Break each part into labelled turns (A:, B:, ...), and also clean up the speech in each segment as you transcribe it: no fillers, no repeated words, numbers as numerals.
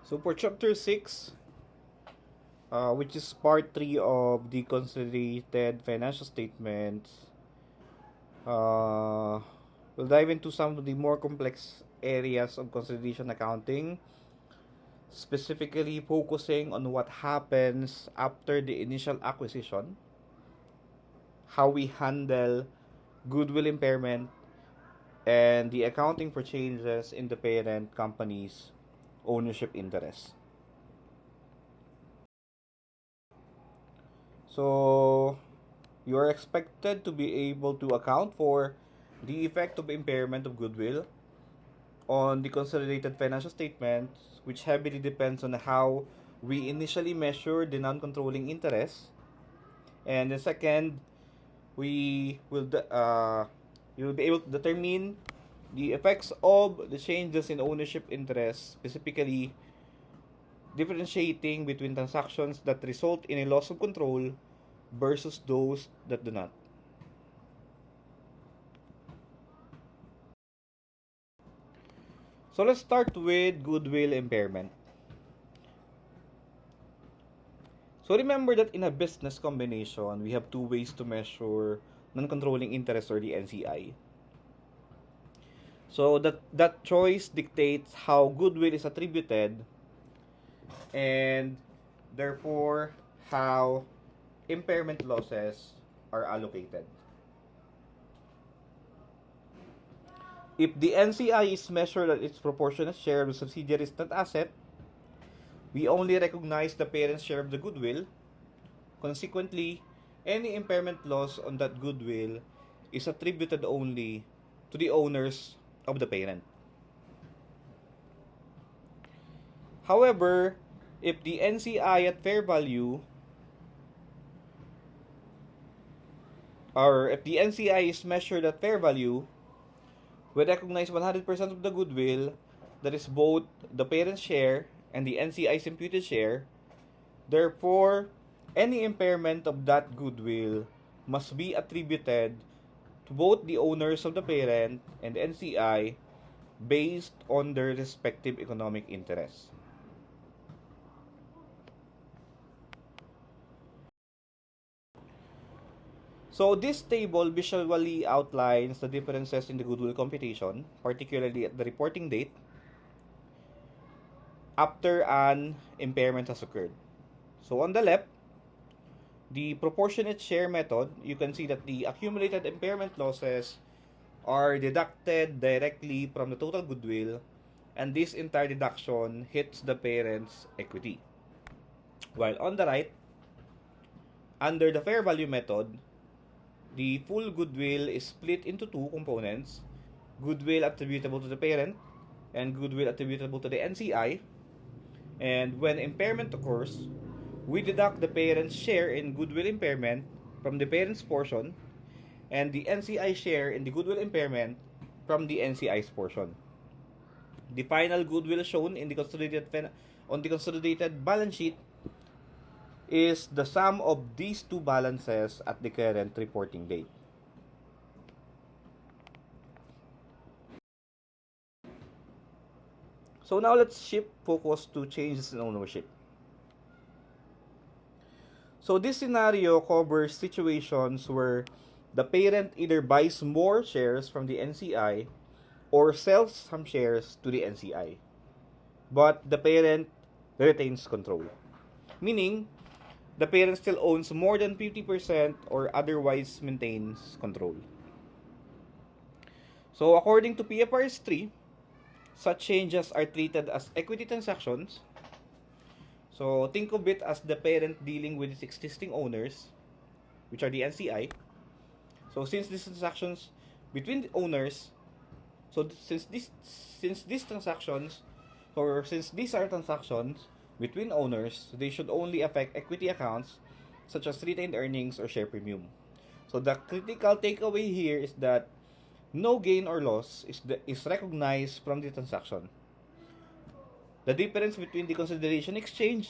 A: So for chapter 6, which is part 3 of the consolidated financial statements, we'll dive into some of the more complex areas of consolidation accounting, specifically focusing on what happens after the initial acquisition, how we handle goodwill impairment, and the accounting for changes in the parent company's ownership interest. So, you are expected to be able to account for the effect of impairment of goodwill on the consolidated financial statements, which heavily depends on how we initially measure the non-controlling interest. And the second, we will you will be able to determine the effects of the changes in ownership interest, specifically differentiating between transactions that result in a loss of control versus those that do not. So let's start with goodwill impairment. So remember that in a business combination, we have two ways to measure non-controlling interest, or the NCI. So that choice dictates how goodwill is attributed, and therefore how impairment losses are allocated. If the NCI is measured at its proportionate share of the subsidiary's net asset, we only recognize the parent's share of the goodwill. Consequently, any impairment loss on that goodwill is attributed only to the owners of the parent. However, if the NCI at fair value, or if the NCI is measured at fair value, we recognize 100% of the goodwill, that is both the parent's share and the NCI's imputed share. Therefore, any impairment of that goodwill must be attributed to both the owners of the parent and the NCI based on their respective economic interests. So this table visually outlines the differences in the goodwill computation, particularly at the reporting date, after an impairment has occurred. So on the left, the proportionate share method, you can see that the accumulated impairment losses are deducted directly from the total goodwill, and this entire deduction hits the parent's equity. While on the right, under the fair value method, the full goodwill is split into two components: goodwill attributable to the parent and goodwill attributable to the NCI. And when impairment occurs, we deduct the parent's share in goodwill impairment from the parent's portion, and the NCI share in the goodwill impairment from the NCI's portion. The final goodwill shown in the consolidated balance sheet is the sum of these two balances at the current reporting date. So now let's shift focus to changes in ownership. So this scenario covers situations where the parent either buys more shares from the NCI or sells some shares to the NCI, but the parent retains control. Meaning, the parent still owns more than 50% or otherwise maintains control. So according to PFRS 3, such changes are treated as equity transactions. So think of it as the parent dealing with its existing owners, which are the NCI. So since these transactions between the owners, since these transactions, or since these are transactions between owners, they should only affect equity accounts such as retained earnings or share premium. So the critical takeaway here is that no gain or loss is recognized from the transaction. The difference between the consideration exchange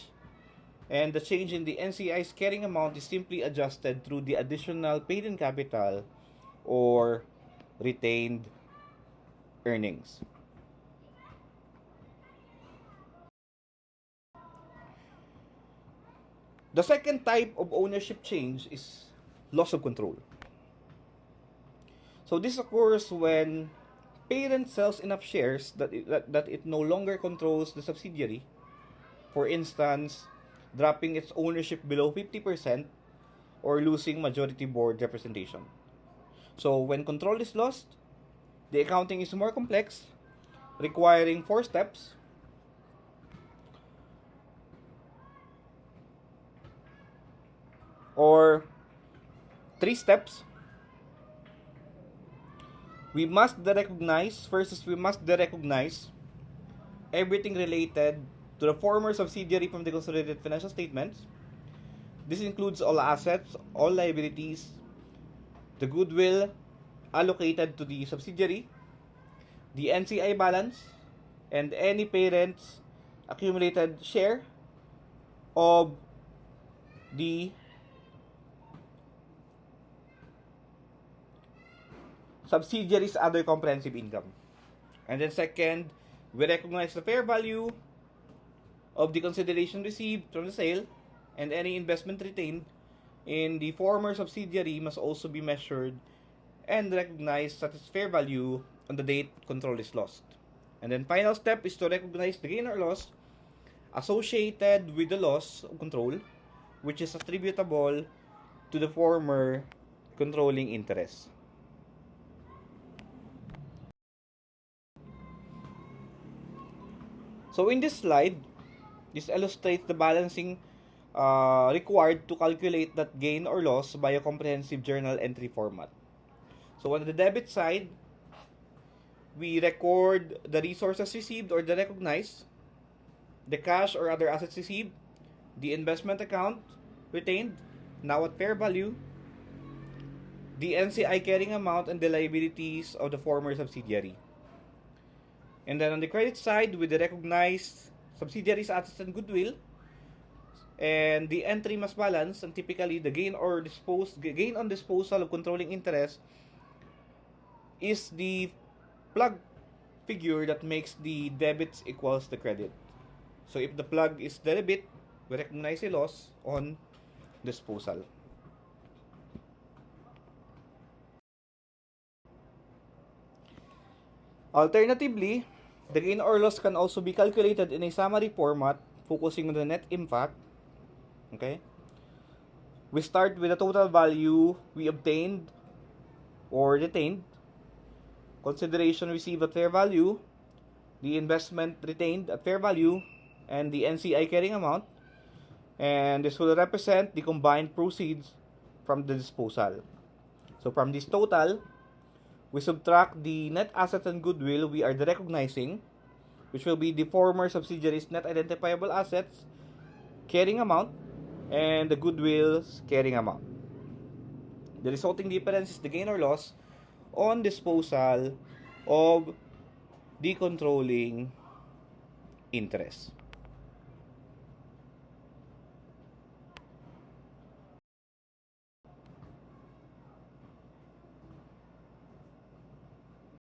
A: and the change in the NCI's carrying amount is simply adjusted through the additional paid-in capital or retained earnings. The second type of ownership change is loss of control. So this occurs when parent sells enough shares that it no longer controls the subsidiary. For instance, dropping its ownership below 50% or losing majority board representation. So when control is lost, the accounting is more complex, requiring 4 steps. Or 3 steps. We must recognize everything related to the former subsidiary from the consolidated financial statements. This includes all assets, all liabilities, the goodwill allocated to the subsidiary, the NCI balance, and any parent's accumulated share of the subsidiary's other comprehensive income. And then second, we recognize the fair value of the consideration received from the sale, and any investment retained in the former subsidiary must also be measured and recognized at its fair value on the date control is lost. And then final step is to recognize the gain or loss associated with the loss of control, which is attributable to the former controlling interest. So in this slide, this illustrates the balancing required to calculate that gain or loss by a comprehensive journal entry format. So on the debit side, we record the resources received or the recognized, the cash or other assets received, the investment account retained, now at fair value, the NCI carrying amount, and the liabilities of the former subsidiary. And then on the credit side, with the recognized subsidiaries, assets, and goodwill, and the entry must balance, and typically the gain on disposal of controlling interest is the plug figure that makes the debits equals the credit. So if the plug is the debit, we recognize a loss on disposal. Alternatively, the gain or loss can also be calculated in a summary format, focusing on the net impact. Okay? We start with the total value we obtained or retained, consideration received at fair value, the investment retained at fair value, and the NCI carrying amount. And this will represent the combined proceeds from the disposal. So from this total, we subtract the net assets and goodwill we are recognizing, which will be the former subsidiary's net identifiable assets carrying amount and the goodwill's carrying amount. The resulting difference is the gain or loss on disposal of the controlling interest.